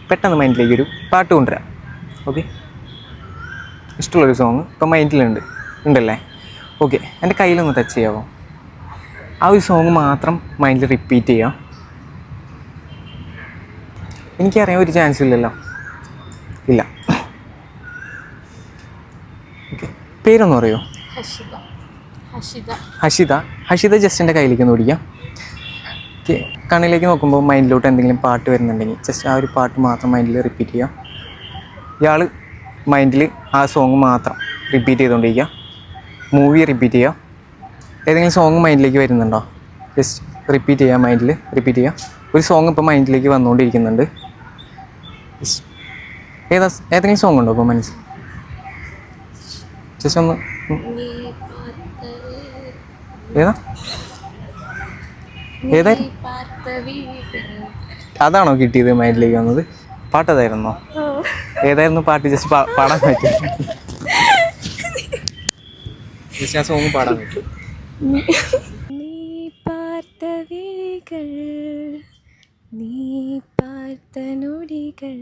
പെട്ടെന്ന് മൈൻഡിലേക്ക് ഒരു പാട്ട് കൊണ്ടുവരാം. ഓക്കെ, ഇഷ്ടമുള്ളൊരു സോങ് ഇപ്പം ഉണ്ടല്ലേ? ഓക്കെ, എൻ്റെ കയ്യിലൊന്ന് ടച്ച് ചെയ്യാമോ? ആ ഒരു സോങ് മാത്രം മൈൻഡിൽ റിപ്പീറ്റ് ചെയ്യാം. എനിക്കറിയാൻ ഒരു ചാൻസ് ഇല്ലല്ലോ? ഇല്ല. ഓക്കെ, പേരൊന്ന് പറയോ? ഹഷിത ജസ്റ്റ് എൻ്റെ കയ്യിലേക്ക് ഒന്ന് ഓടിക്കാം. ഓക്കെ, കണ്ണിലേക്ക് നോക്കുമ്പോൾ മൈൻഡിലോട്ട് എന്തെങ്കിലും പാട്ട് വരുന്നുണ്ടെങ്കിൽ ജസ്റ്റ് ആ ഒരു പാട്ട് മാത്രം മൈൻഡിൽ റിപ്പീറ്റ് ചെയ്യാം. ഇയാൾ മൈൻഡിൽ ആ സോങ് മാത്രം റിപ്പീറ്റ് ചെയ്തുകൊണ്ടിരിക്കുക. മൂവി റിപ്പീറ്റ് ചെയ്യുക. ഏതെങ്കിലും സോങ് മൈൻഡിലേക്ക് വരുന്നുണ്ടോ? ജസ്റ്റ് റിപ്പീറ്റ് ചെയ്യുക, മൈൻഡിൽ റിപ്പീറ്റ് ചെയ്യുക. ഒരു സോങ് ഇപ്പോൾ മൈൻഡിലേക്ക് വന്നുകൊണ്ടിരിക്കുന്നുണ്ട്. ഏതെങ്കിലും സോങ് ഉണ്ടോ ഇപ്പോൾ മനസ്സിൽ? ജസ്റ്റ് ഒന്ന് ഏതായിരുന്നു? അതാണോ കിട്ടിയത് മൈൻഡിലേക്ക് വന്നത്? പാട്ട് അതായിരുന്നോ? ഏതായിരുന്നു പാട്ട്? ജസ്റ്റ് പാടാൻ പറ്റും? ജസ്റ്റ് ആ സോങ് പാടാൻ പറ്റും? നീ പാർത്ത വിഴികൾ, നീ പാർത്ത നൊടികൾ,